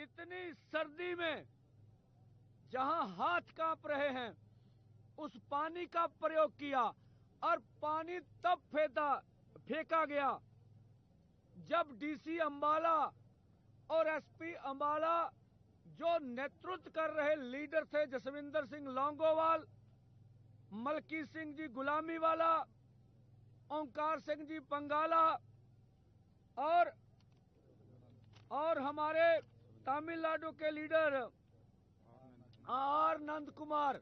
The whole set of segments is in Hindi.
इतनी सर्दी में जहां हाथ कांप रहे हैं उस पानी का प्रयोग किया और पानी तब फेंका गया जब डीसी अंबाला और एसपी अंबाला जो नेतृत्व कर रहे लीडर थे जसविंदर सिंह लौंगोवाल, मलकी सिंह जी गुलामी वाला, ओंकार सिंह जी पंगाला और हमारे तमिलनाडु के लीडर आर नंद कुमार।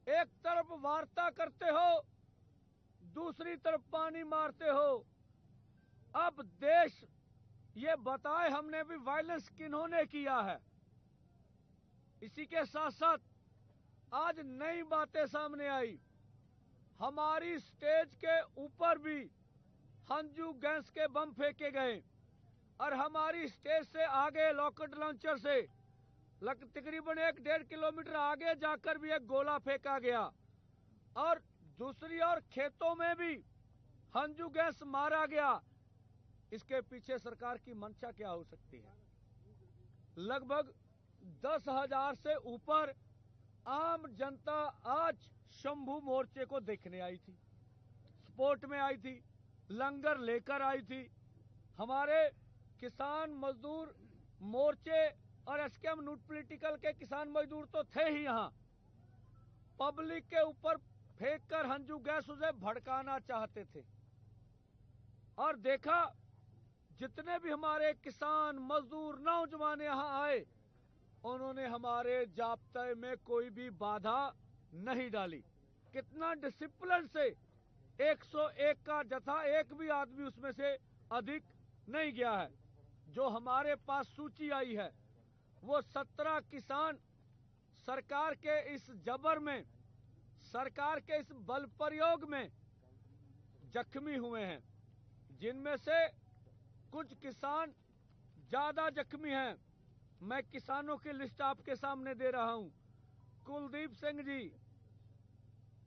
एक तरफ वार्ता करते हो, दूसरी तरफ पानी मारते हो। अब देश ये बताए हमने भी वायलेंस किन्होंने किया है। इसी के साथ साथ आज नई बातें सामने आई। हमारी स्टेज के ऊपर भी हंजू गैस के बम फेंके गए और हमारी स्टेज से आगे रॉकेट लॉन्चर से तकरीबन 1-1.5 किलोमीटर आगे जाकर भी एक गोला फेंका गया और दूसरी ओर खेतों में भी हंजू गैस मारा गया। इसके पीछे सरकार की मंशा क्या हो सकती है? लगभग 10,000 से ऊपर आम जनता आज शंभू मोर्चे को देखने आई थी, स्पोर्ट में आई थी, लंगर लेकर आई थी। हमारे किसान मजदूर मोर्चे और एसकेएम नूट पॉलिटिकल के किसान मजदूर तो थे ही यहां। पब्लिक के ऊपर फेंककर हंजू गैस उसे भड़काना चाहते थे और देखा जितने भी हमारे किसान मजदूर नौजवान यहां आए उन्होंने हमारे जाब्ते में कोई भी बाधा नहीं डाली। कितना डिसिप्लिन से 101 का जथा, एक भी आदमी उसमें से अधिक नहीं गया है। जो हमारे पास सूची आई है वो 17 किसान सरकार के इस जबर में, सरकार के इस बल प्रयोग में जख्मी हुए हैं, जिनमें से कुछ किसान ज्यादा जख्मी हैं। मैं किसानों की लिस्ट आपके सामने दे रहा हूं। कुलदीप सिंह जी,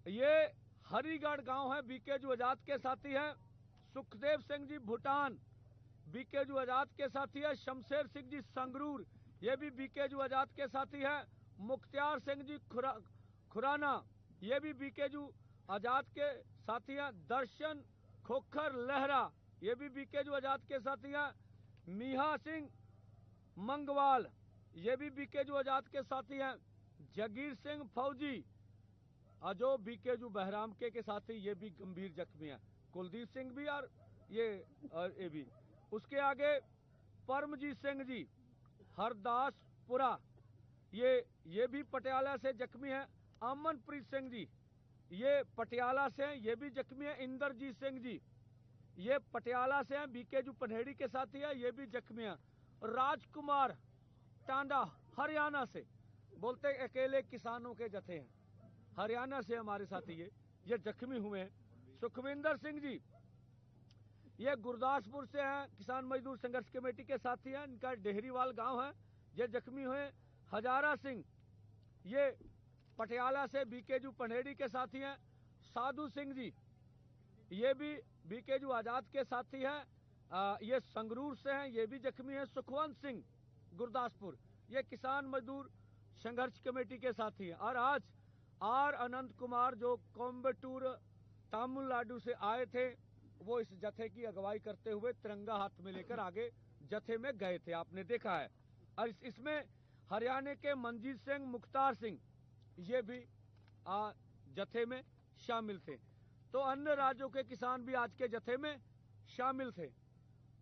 ये हरिगढ़ गांव है, बीकेजू आजाद के साथी हैं। सुखदेव सिंह जी भूटान, बीकेजू आजाद के साथी है। शमशेर सिंह जी संगरूर, ये भी बीकेजू आजाद के साथी है। मुख्तियार सिंह जी खुराना, ये भी बीकेजू आजाद के साथी हैं। दर्शन खोखर लहरा, ये भी बीकेजू आजाद के साथी हैं। मीहा सिंह मंगवाल, ये भी बीकेजू आजाद के साथी हैं। जगीर सिंह फौजी, जो बीकेजू बहराम के साथी, ये भी गंभीर जख्मी हैं। कुलदीप सिंह भी और ये भी। उसके आगे परमजीत सिंह जी हरदासपुरा, ये भी पटियाला से जख्मी हैं। अमनप्रीत सिंह जी, ये पटियाला से हैं, ये भी जख्मी हैं। इंद्रजीत सिंह जी, ये पटियाला से हैं, बीकेजू पनहेड़ी के साथी है, ये भी जख्मी हैं। राजकुमार टांडा हरियाणा से, बोलते अकेले किसानों के जथे हैं, हरियाणा से हमारे साथी ये जख्मी हुए हैं। सुखविंदर सिंह जी, ये गुरदासपुर से हैं, किसान मजदूर संघर्ष कमेटी के साथी हैं, इनका डेहरीवाल गांव है, ये जख्मी हुए। हजारा सिंह, ये पटियाला से बीकेजू पनहेड़ी के साथी हैं। साधु सिंह जी, ये भी बीकेजू आजाद के साथी हैं, ये संगरूर से हैं, ये भी जख्मी हैं। सुखवंत सिंह गुरदासपुर, ये किसान मजदूर संघर्ष कमेटी के साथी हैं। और आज आर अनंत कुमार जो कोयम्बटूर तमिलनाडु से आए थे, वो इस जथे की अगुवाई करते हुए तिरंगा हाथ में लेकर आगे जथे में गए थे, आपने देखा है। और इसमें हरियाणा के मनजीत सिंह, मुख्तार सिंह, ये भी जथे में शामिल थे। तो अन्य राज्यों के किसान भी आज के जथे में शामिल थे।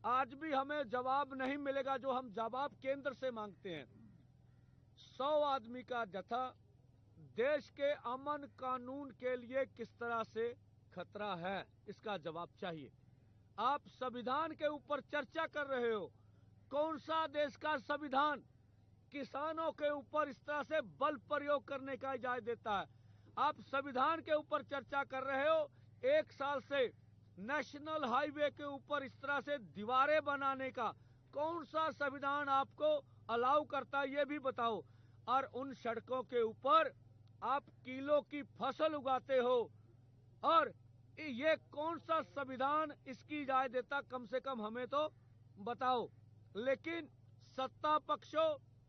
आज भी हमें जवाब नहीं मिलेगा जो हम जवाब केंद्र से मांगते हैं। 100 आदमी का जथा देश के अमन कानून के लिए किस तरह से खतरा है, इसका जवाब चाहिए। आप संविधान के ऊपर चर्चा कर रहे हो, कौन सा देश का संविधान किसानों के ऊपर इस तरह से बल प्रयोग करने का इजाजत देता है? आप संविधान के ऊपर चर्चा कर रहे हो, 1 साल से नेशनल हाईवे के ऊपर इस तरह से दीवारें बनाने का कौन सा संविधान आपको अलाउ करता है, ये भी बताओ। और उन सड़कों के ऊपर आप किलो की फसल उगाते हो, और ये कौन सा संविधान इसकी इजाजत देता, कम से कम हमें तो बताओ। लेकिन सत्ता पक्ष हो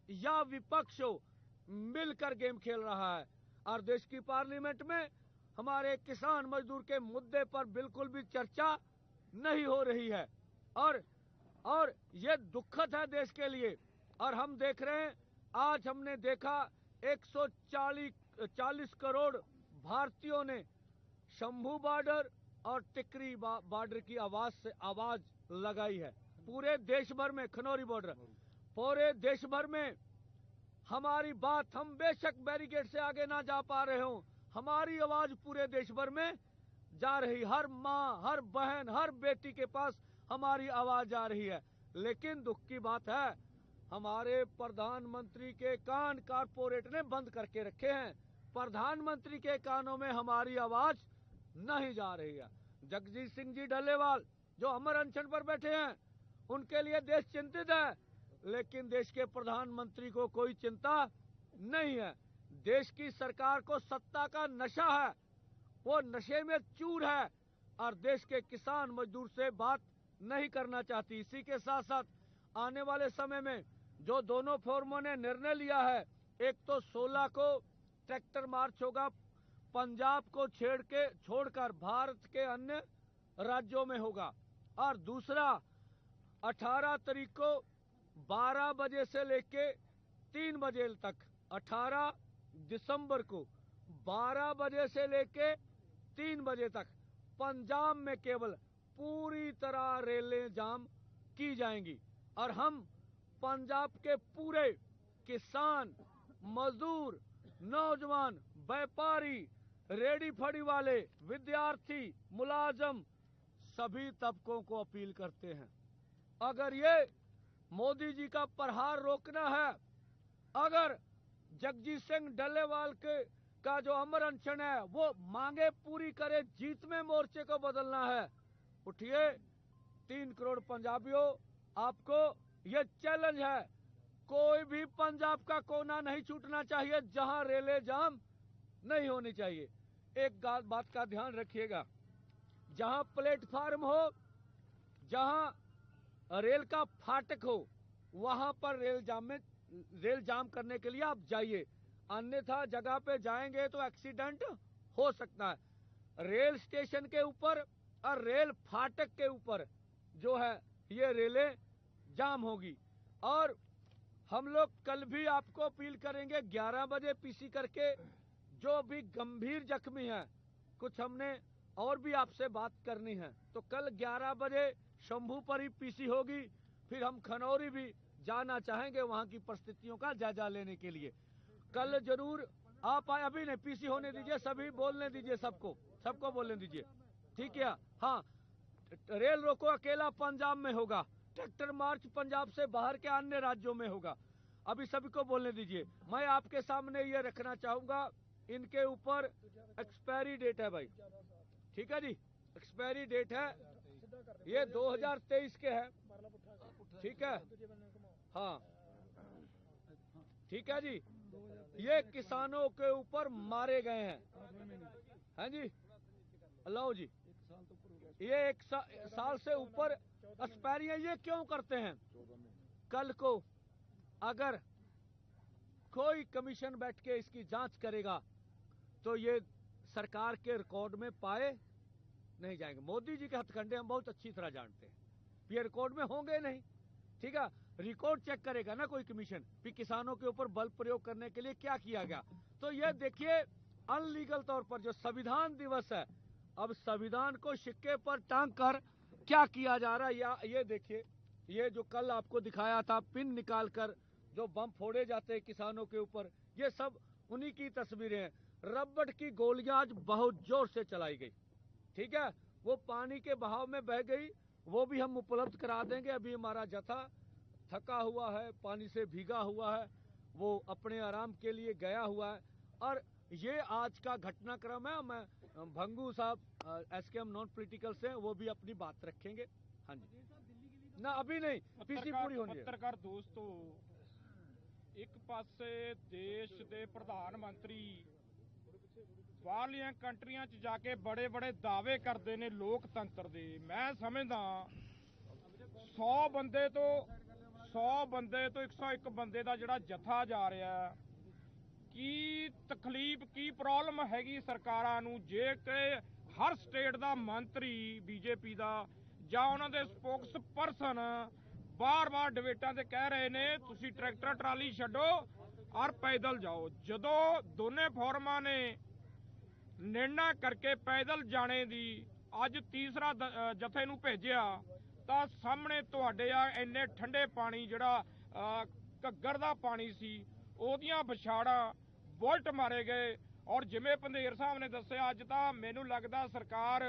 या विपक्ष हो, मिलकर गेम खेल रहा है। और देश की पार्लियामेंट में हमारे किसान मजदूर के मुद्दे पर बिल्कुल भी चर्चा नहीं हो रही है और ये दुखद है देश के लिए। और हम देख रहे हैं, आज हमने देखा 140 करोड़ भारतीयों ने शंभू बॉर्डर और टिकरी बॉर्डर की आवाज लगाई है। पूरे देश भर में, खनौरी बॉर्डर, पूरे देश भर में हमारी बात, हम बेशक बैरिकेड से आगे ना जा पा रहे हो, हमारी आवाज पूरे देश भर में जा रही। हर माँ, हर बहन, हर बेटी के पास हमारी आवाज जा रही है। लेकिन दुख की बात है, हमारे प्रधानमंत्री के कान कारपोरेट ने बंद करके रखे हैं। प्रधानमंत्री के कानों में हमारी आवाज नहीं जा रही है। जगजीत सिंह जी डल्लेवाल जो अमर अनशन पर बैठे हैं, उनके लिए देश चिंतित है, लेकिन देश के प्रधानमंत्री को कोई चिंता नहीं है। देश की सरकार को सत्ता का नशा है, वो नशे में चूर है और देश के किसान मजदूर से बात नहीं करना चाहती। इसी के साथ साथ आने वाले समय में जो दोनों फोरमों ने निर्णय लिया है, एक तो 16 को ट्रैक्टर मार्च होगा, पंजाब को छोड़कर भारत के अन्य राज्यों में होगा, और दूसरा 18 तारीख को 12 बजे से लेके 3 बजे तक, 18 दिसंबर को 12 बजे से लेके 3 बजे तक पंजाब में केवल पूरी तरह रेलें जाम की जाएंगी। और हम पंजाब के पूरे किसान, मजदूर, नौजवान, व्यापारी, रेडी फड़ी वाले, विद्यार्थी, मुलाजम, सभी तबकों को अपील करते हैं, अगर ये मोदी जी का प्रहार रोकना है, अगर जगजीत सिंह डल्लेवाल का जो अमर अनशन है वो मांगे पूरी करे, जीत में मोर्चे को बदलना है, उठिए। 3 करोड़ पंजाबियों, आपको ये चैलेंज है, कोई भी पंजाब का कोना नहीं छूटना चाहिए जहां रेले जाम नहीं होनी चाहिए। एक बात का ध्यान रखिएगा, जहां प्लेटफार्म हो, जहां रेल का फाटक हो, वहां पर रेल जाम करने के लिए आप जाइए, अन्यथा जगह पे जाएंगे तो एक्सीडेंट हो सकता है। रेल स्टेशन के ऊपर और रेल फाटक के ऊपर जो है ये रेलें जाम होगी। और हम लोग कल भी आपको अपील करेंगे 11 बजे पीसी करके, जो भी गंभीर जख्मी हैं, कुछ हमने और भी आपसे बात करनी है, तो कल 11 बजे शंभू पर ही पीसी होगी। फिर हम खनौरी भी जाना चाहेंगे वहां की परिस्थितियों का जायजा लेने के लिए। कल जरूर आप आए, अभी नहीं, पीसी होने दीजिए, सभी बोलने दीजिए, सबको बोलने दीजिए, ठीक है। हाँ, रेल रोको अकेला पंजाब में होगा, ट्रैक्टर मार्च पंजाब से बाहर के अन्य राज्यों में होगा, अभी सभी को बोलने दीजिए। मैं आपके सामने ये रखना चाहूंगा, इनके ऊपर एक्सपायरी डेट है भाई, ठीक है जी, एक्सपायरी डेट है, ये 2023 के है, ठीक है, हाँ ठीक है जी। ये किसानों के ऊपर मारे गए हैं जी, लो जी, ये 1 साल से ऊपर एक्सपायरी है। ये क्यों करते हैं? कल को अगर कोई कमीशन बैठ के इसकी जांच करेगा तो ये सरकार के रिकॉर्ड में पाए नहीं जाएंगे। मोदी जी के हथकंडे हम बहुत अच्छी तरह जानते हैं, ये रिकॉर्ड में होंगे नहीं, ठीक है। रिकॉर्ड चेक करेगा ना कोई कमीशन, फिर किसानों के ऊपर बल प्रयोग करने के लिए क्या किया गया। तो ये देखिए, अनलीगल तौर पर जो संविधान दिवस है, अब संविधान को सिक्के पर टांग कर क्या किया जा रहा है, ये देखिए, ये जो कल आपको दिखाया था, पिन निकाल कर जो बम फोड़े जाते हैं किसानों के ऊपर, ये सब उन्हीं की तस्वीरें हैं। रबड़ की गोलियां आज बहुत जोर से चलाई गई, ठीक है, वो पानी के बहाव में बह गई, वो भी हम उपलब्ध करा देंगे। अभी हमारा जत्था थका हुआ है, पानी से भीगा हुआ है, वो अपने आराम के लिए गया हुआ है। और ये आज का घटनाक्रम है। मैं भंगू साहब एसकेएम नॉन पॉलिटिकल से, वो भी अपनी बात रखेंगे। हाँ जी, ना अभी नहीं, पीसी पूरी होनी है। पत्रकार दोस्तों, एक पासे देश के प्रधानमंत्री बाहरलियां कंट्रियां च जाके बड़े बड़े दावे करते ने लोकतंत्र दे। मैं समझदा 100 100 ਬੰਦੇ ਤੋਂ 101 ਬੰਦੇ ਦਾ ਜਿਹੜਾ ਜਥਾ ਜਾ ਰਿਹਾ, ਕੀ ਤਕਲੀਫ ਕੀ ਪ੍ਰੋਬਲਮ ਹੈਗੀ ਸਰਕਾਰਾਂ ਨੂੰ ਜੇ ਕਿ ਹਰ ਸਟੇਟ ਦਾ ਮੰਤਰੀ ਬੀਜੇਪੀ ਦਾ ਜਾਂ ਉਹਨਾਂ ਦੇ ਸਪੋਕਸ ਪਰਸਨ ਬਾਰ-ਬਾਰ ਡਿਬੇਟਾਂ ਤੇ ਕਹਿ ਰਹੇ ਨੇ ਤੁਸੀਂ ਟਰੈਕਟਰ ਟਰਾਲੀ ਛੱਡੋ ਔਰ ਪੈਦਲ ਜਾਓ। ਜਦੋਂ ਦੋਨੇ ਫੋਰਮਾਂ ਨੇ ਨਿਰਣਾ ਕਰਕੇ ਪੈਦਲ ਜਾਣੇ ਦੀ ਅੱਜ ਤੀਸਰਾ ਜਥੇ ਨੂੰ ਭੇਜਿਆ ਤਾਂ ਸਾਹਮਣੇ ਤੁਹਾਡੇ ਆ ਇੰਨੇ ਠੰਡੇ ਪਾਣੀ ਜਿਹੜਾ ਘੱਗਰ ਦਾ ਪਾਣੀ ਸੀ ਉਹਦੀਆਂ ਵਿਛਾੜਾਂ ਬੁਲਟ ਮਾਰੇ ਗਏ। ਔਰ ਜਿਵੇਂ ਪੰਧੇਰ ਸਾਹਿਬ ਨੇ ਦੱਸਿਆ ਅੱਜ ਤਾਂ ਮੈਨੂੰ ਲੱਗਦਾ ਸਰਕਾਰ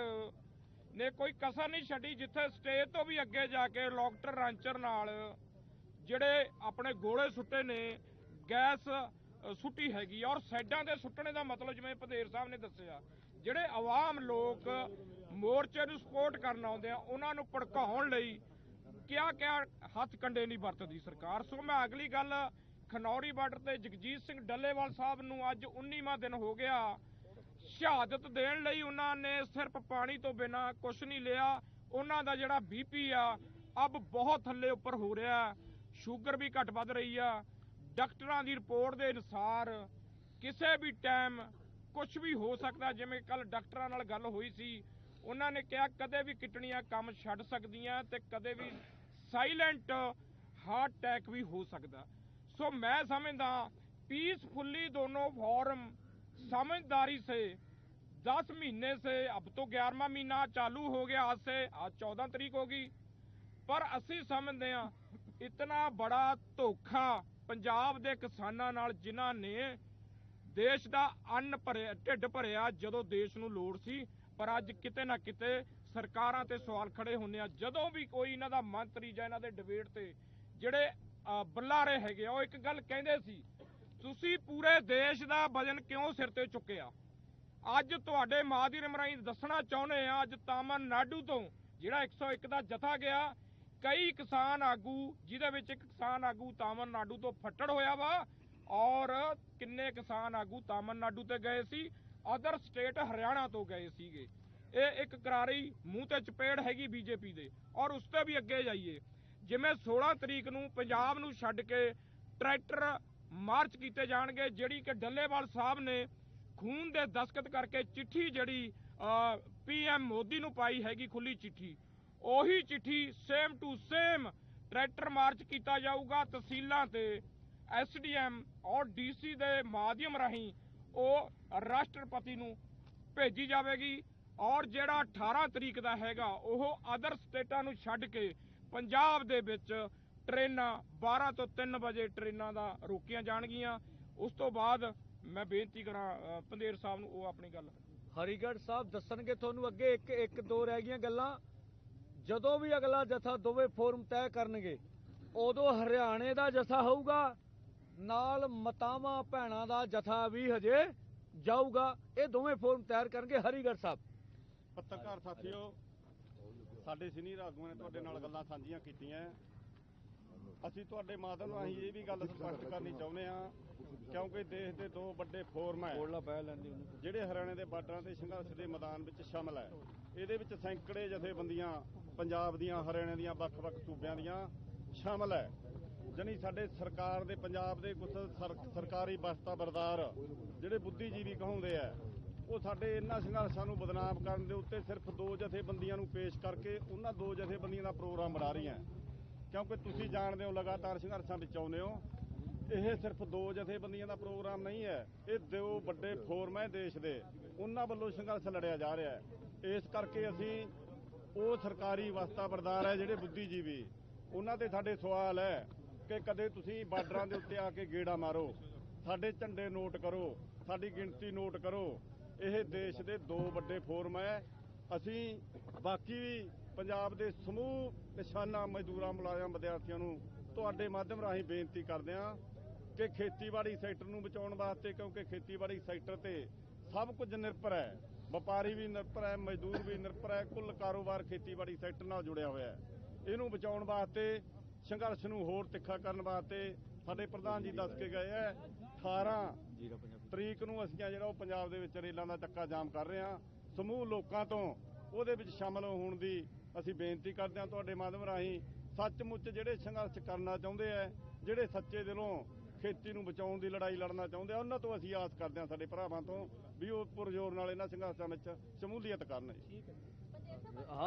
ਨੇ ਕੋਈ ਕਸਰ ਨਹੀਂ ਛੱਡੀ, ਜਿੱਥੇ ਸਟੇਜ ਤੋਂ ਵੀ ਅੱਗੇ ਜਾ ਕੇ ਲੋਕਟਰ ਰਾਂਚਰ ਨਾਲ ਜਿਹੜੇ ਆਪਣੇ ਗੋਲੇ ਸੁੱਟੇ ਨੇ, ਗੈਸ ਸੁੱਟੀ ਹੈਗੀ। ਔਰ ਸਾਈਡਾਂ ਦੇ ਸੁੱਟਣੇ ਦਾ ਮਤਲਬ ਜਿਵੇਂ ਪੰਧੇਰ ਸਾਹਿਬ ਨੇ ਦੱਸਿਆ ਜਿਹੜੇ ਆਵਾਮ ਲੋਕ ਮੋਰਚੇ ਨੂੰ ਸਪੋਰਟ ਕਰਨ ਆਉਂਦੇ ਆ ਉਹਨਾਂ ਨੂੰ ਭੜਕਾਉਣ ਲਈ ਕਿਆ ਹੱਥ ਕੰਡੇ ਨਹੀਂ ਵਰਤਦੀ ਸਰਕਾਰ। ਸੋ ਮੈਂ ਅਗਲੀ ਗੱਲ ਖਨੌਰੀ ਬਾਰਡਰ ਤੇ ਜਗਜੀਤ ਸਿੰਘ ਡੱਲੇਵਾਲ ਸਾਹਿਬ ਨੂੰ ਅੱਜ 19ਵਾਂ ਦਿਨ ਹੋ ਗਿਆ ਸ਼ਹਾਦਤ ਦੇਣ ਲਈ ਉਹਨਾਂ ਨੇ ਸਿਰਫ ਪਾਣੀ ਤੋਂ ਬਿਨਾਂ ਕੁਛ ਨਹੀਂ ਲਿਆ। ਉਹਨਾਂ ਦਾ ਜਿਹੜਾ BP ਆ ਅਬ ਬਹੁਤ ਥੱਲੇ ਉੱਪਰ ਹੋ ਰਿਹਾ, ਸ਼ੂਗਰ ਵੀ ਘੱਟ ਵੱਧ ਰਹੀ ਆ। ਡਾਕਟਰਾਂ ਦੀ ਰਿਪੋਰਟ ਦੇ ਅਨੁਸਾਰ ਕਿਸੇ ਵੀ ਟਾਈਮ ਕੁਛ ਵੀ ਹੋ ਸਕਦਾ। ਜਿਵੇਂ ਕੱਲ ਡਾਕਟਰਾਂ ਨਾਲ ਗੱਲ ਹੋਈ ਸੀ, ਉਹਨਾਂ ਨੇ ਕਿਹਾ ਕਦੇ ਵੀ ਕਿਡਨੀਆਂ ਕੰਮ ਛੱਡ ਸਕਦੀਆਂ ਤੇ ਕਦੇ ਵੀ ਸਾਇਲੈਂਟ ਹਾर्ट अटैक भी हो सकता। सो मैं समझदा पीसफुली दोनों फॉर्म समझदारी से 10 महीने से अब तो 11वां महीना चालू हो गया, आज से आज 14 तारीख होगी, पर असी समझते हैं इतना बड़ा धोखा पंजाब दे किसानां नाल जिन्हां ने देश दा अन्न भरिया ढिड भरिया जदों देश नूं लोड़ सी, पर अज किते ना किते सरकारां ते सवाल खड़े होंदे आ। जदों भी कोई इन्हां दा मंत्री जां इन्हां दे डिबेट ते ਜਿਹੜੇ ਬੁਲਾਰੇ ਹੈਗੇ ਉਹ ਇੱਕ ਗੱਲ ਕਹਿੰਦੇ ਸੀ, ਤੁਸੀਂ ਪੂਰੇ ਦੇਸ਼ ਦਾ ਵਜਨ ਕਿਉਂ ਸਿਰ ਤੇ ਚੁੱਕਿਆ। ਅੱਜ ਤੁਹਾਡੇ ਮਾਧਿਅਮ ਰਾਹੀਂ ਦੱਸਣਾ ਚਾਹੁੰਦੇ ਆ, ਅੱਜ ਤਾਮਿਲਨਾਡੂ ਤੋਂ ਜਿਹੜਾ 101 ਦਾ ਜਥਾ ਗਿਆ, ਕਈ ਕਿਸਾਨ ਆਗੂ ਜਿਹਦੇ ਵਿੱਚ ਇੱਕ ਕਿਸਾਨ ਆਗੂ ਤਾਮਿਲਨਾਡੂ ਤੋਂ ਫੱਟੜ ਹੋਇਆ ਵਾ ਔਰ ਕਿੰਨੇ ਕਿਸਾਨ ਆਗੂ ਤਾਮਿਲਨਾਡੂ ਤੇ ਗਏ ਸੀ, ਅਦਰ ਸਟੇਟ ਹਰਿਆਣਾ ਤੋਂ ਗਏ ਸੀਗੇ। ਇਹ ਇੱਕ ਕਰਾਰੀ ਮੂੰਹ ਤੇ ਚਪੇੜ ਹੈਗੀ ਬੀਜੇਪੀ ਦੇ। ਔਰ ਉਸ ਤੋਂ ਵੀ ਅੱਗੇ ਜਾਈਏ, ਜਿਵੇਂ 16 ਤਰੀਕ ਨੂੰ ਪੰਜਾਬ ਨੂੰ ਛੱਡ ਕੇ ਟਰੈਕਟਰ ਮਾਰਚ ਕੀਤੇ ਜਾਣਗੇ, ਜਿਹੜੀ ਕਿ ਡੱਲੇਵਾਲ ਸਾਹਿਬ ਨੇ ਖੂਨ ਦੇ ਦਸਤਖਤ ਕਰਕੇ ਚਿੱਠੀ ਜਿਹੜੀ PM ਮੋਦੀ ਨੂੰ ਪਾਈ ਹੈਗੀ ਖੁੱਲੀ ਚਿੱਠੀ, ਉਹੀ ਚਿੱਠੀ same to same tractor march ਕੀਤਾ ਜਾਊਗਾ। ਤਹਿਸੀਲਾਂ ਤੇ SDM ਔਰ DC ਦੇ ਮਾਧਿਅਮ ਰਾਹੀਂ ਉਹ ਰਾਸ਼ਟਰਪਤੀ ਨੂੰ ਭੇਜੀ ਜਾਵੇਗੀ। ਔਰ ਜਿਹੜਾ 18 ਤਰੀਕ ਦਾ ਹੈਗਾ ਉਹ ਅਦਰ ਸਟੇਟਾਂ ਨੂੰ ਛੱਡ ਕੇ ਪੰਜਾਬ ਦੇ ਵਿੱਚ ਟ੍ਰੇਨਾਂ 12 ਤੋਂ 3 ਵਜੇ ਟ੍ਰੇਨਾਂ ਦਾ ਰੋਕੀਆਂ ਜਾਣਗੀਆਂ। ਉਸ ਤੋਂ ਬਾਅਦ ਮੈਂ ਬੇਨਤੀ ਕਰਾਂ ਪੰਧੇਰ ਸਾਹਿਬ ਨੂੰ ਉਹ ਆਪਣੀ ਗੱਲ ਹਰੀਗੜ੍ਹ ਸਾਹਿਬ ਦੱਸਣਗੇ ਤੁਹਾਨੂੰ ਅੱਗੇ। ਇੱਕ ਦੋ ਰਹਿ ਗਈਆਂ ਗੱਲਾਂ। ਜਦੋਂ ਵੀ ਅਗਲਾ ਜਥਾ ਦੋਵੇਂ ਫੋਰਮ ਤੈਅ ਕਰਨਗੇ ਉਦੋਂ ਹਰਿਆਣੇ ਦਾ ਜਥਾ ਹੋਊਗਾ, ਨਾਲ ਮਤਾਵਾਂ ਭੈਣਾਂ ਦਾ ਜਥਾ ਵੀ ਹਜੇ ਜਾਊਗਾ। ਇਹ ਦੋਵੇਂ ਫੋਰਮ ਤਿਆਰ ਕਰਨਗੇ ਹਰੀਗੜ੍ਹ ਸਾਹਿਬ। ਪੱਤਰਕਾਰ ਸਾਥੀਓ, ਸਾਡੇ ਸੀਨੀਅਰ ਆਗੂਆਂ ਨੇ ਤੁਹਾਡੇ ਨਾਲ ਗੱਲਾਂ ਸਾਂਝੀਆਂ ਕੀਤੀਆਂ। ਅਸੀਂ ਤੁਹਾਡੇ ਮਾਧਿਅਮ ਰਾਹੀਂ ਇਹ ਵੀ ਗੱਲ ਸਪਸ਼ਟ ਕਰਨੀ ਚਾਹੁੰਦੇ ਹਾਂ, ਕਿਉਂਕਿ ਦੇਸ਼ ਦੇ ਦੋ ਵੱਡੇ ਫੋਰਮ ਹੈ ਜਿਹੜੇ ਹਰਿਆਣੇ ਦੇ ਬਾਰਡਰਾਂ ਤੇ ਸੰਘਰਸ਼ ਦੇ ਮੈਦਾਨ ਵਿੱਚ ਸ਼ਾਮਲ ਹੈ। ਇਹਦੇ ਵਿੱਚ ਸੈਂਕੜੇ ਜਥੇਬੰਦੀਆਂ ਪੰਜਾਬ ਦੀਆਂ, ਹਰਿਆਣੇ ਦੀਆਂ, ਵੱਖ-ਵੱਖ ਸੂਬਿਆਂ ਦੀਆਂ ਸ਼ਾਮਲ ਹੈ। ਜਾਣੀ ਸਾਡੇ ਸਰਕਾਰ ਦੇ ਪੰਜਾਬ ਦੇ ਕੁਝ ਸਰਕਾਰੀ ਬਸਤਾ ਬਰਦਾਰ ਜਿਹੜੇ ਬੁੱਧੀਜੀਵੀ ਕਹਾਉਂਦੇ ਆ, ਉਹ ਸਾਡੇ ਇਹਨਾਂ ਸੰਘਰਸ਼ਾਂ ਨੂੰ ਬਦਨਾਮ ਕਰਨ ਦੇ ਉੱਤੇ ਸਿਰਫ ਦੋ ਜਥੇਬੰਦੀਆਂ ਨੂੰ ਪੇਸ਼ ਕਰਕੇ ਉਹਨਾਂ ਦੋ ਜਥੇਬੰਦੀਆਂ ਦਾ ਪ੍ਰੋਗਰਾਮ ਬਣਾ ਰਹੀਆਂ। ਕਿਉਂਕਿ ਤੁਸੀਂ ਜਾਣਦੇ ਹੋ ਲਗਾਤਾਰ ਸੰਘਰਸ਼ਾਂ ਵਿੱਚ ਆਉਂਦੇ ਹੋ, ਇਹ ਸਿਰਫ ਦੋ ਜਥੇਬੰਦੀਆਂ ਦਾ ਪ੍ਰੋਗਰਾਮ ਨਹੀਂ ਹੈ, ਇਹ ਦੋ ਵੱਡੇ ਫੋਰਮ ਹੈ ਦੇਸ਼ ਦੇ, ਉਹਨਾਂ ਵੱਲੋਂ ਸੰਘਰਸ਼ ਲੜਿਆ ਜਾ ਰਿਹਾ ਹੈ। ਇਸ ਕਰਕੇ ਅਸੀਂ ਉਹ ਸਰਕਾਰੀ ਵਸਤਾ ਬਰਦਾਰ ਹੈ ਜਿਹੜੇ ਬੁੱਧੀਜੀਵੀ, ਉਹਨਾਂ ਤੇ ਸਾਡੇ ਸਵਾਲ ਹੈ ਕਿ ਕਦੇ ਤੁਸੀਂ ਬਾਰਡਰਾਂ ਦੇ ਉੱਤੇ ਆ ਕੇ ਗੇੜਾ ਮਾਰੋ, ਸਾਡੇ ਝੰਡੇ ਨੋਟ ਕਰੋ, ਸਾਡੀ ਗਿਣਤੀ ਨੋਟ ਕਰੋ। ਇਹ ਦੇਸ਼ ਦੇ ਦੋ ਵੱਡੇ ਫੋਰਮ ਹੈ। ਅਸੀਂ ਬਾਕੀ ਵੀ ਪੰਜਾਬ ਦੇ ਸਮੂਹ ਕਿਸਾਨਾਂ, ਮਜ਼ਦੂਰਾਂ, ਮੁਲਾਜ਼ਮ, ਵਿਦਿਆਰਥੀਆਂ ਨੂੰ ਤੁਹਾਡੇ ਮਾਧਿਅਮ ਰਾਹੀਂ ਬੇਨਤੀ ਕਰਦੇ ਹਾਂ ਕਿ ਖੇਤੀਬਾੜੀ ਸੈਕਟਰ ਨੂੰ ਬਚਾਉਣ ਵਾਸਤੇ, ਕਿਉਂਕਿ ਖੇਤੀਬਾੜੀ ਸੈਕਟਰ ਤੇ ਸਭ ਕੁਝ ਨਿਰਭਰ ਹੈ, ਵਪਾਰੀ ਵੀ ਨਿਰਭਰ ਹੈ, ਮਜ਼ਦੂਰ ਵੀ ਨਿਰਭਰ ਹੈ, ਕੁੱਲ ਕਾਰੋਬਾਰ ਖੇਤੀਬਾੜੀ ਸੈਕਟਰ ਨਾਲ ਜੁੜਿਆ ਹੋਇਆ ਹੈ। ਇਹਨੂੰ ਬਚਾਉਣ ਵਾਸਤੇ, ਸੰਘਰਸ਼ ਨੂੰ ਹੋਰ ਤਿੱਖਾ ਕਰਨ ਵਾਸਤੇ ਸਾਡੇ ਪ੍ਰਧਾਨ ਜੀ ਦੱਸ ਕੇ ਗਏ ਹੈ 18 ਤਰੀਕ ਨੂੰ ਅਸੀਂ ਜਿਹੜਾ ਉਹ ਪੰਜਾਬ ਦੇ ਵਿੱਚ ਰੇਲਾਂ ਦਾ ਚੱਕਾ ਜਾਮ ਕਰ ਰਹੇ ਹਾਂ। ਸਮੂਹ ਲੋਕਾਂ ਤੋਂ ਉਹਦੇ ਵਿੱਚ ਸ਼ਾਮਲ ਹੋਣ ਦੀ ਅਸੀਂ ਬੇਨਤੀ ਕਰਦੇ ਹਾਂ ਤੁਹਾਡੇ ਮਾਧਿਅਮ ਰਾਹੀਂ। ਸੱਚਮੁੱਚ ਜਿਹੜੇ ਸੰਘਰਸ਼ ਕਰਨਾ ਚਾਹੁੰਦੇ ਆ, ਜਿਹੜੇ ਸੱਚੇ ਦਿਲੋਂ ਖੇਤੀ ਨੂੰ ਬਚਾਉਣ ਦੀ ਲੜਾਈ ਲੜਨਾ ਚਾਹੁੰਦੇ ਆ, ਉਹਨਾਂ ਤੋਂ ਅਸੀਂ ਆਸ ਕਰਦੇ ਹਾਂ ਸਾਡੇ ਭਰਾਵਾਂ ਤੋਂ ਵੀ ਉਹ ਪੁਰਜ਼ੋਰ ਨਾਲ ਇਹਨਾਂ ਸੰਘਰਸ਼ਾਂ ਵਿੱਚ ਸ਼ਮੂਲੀਅਤ ਕਰਨ। ਹਾਂ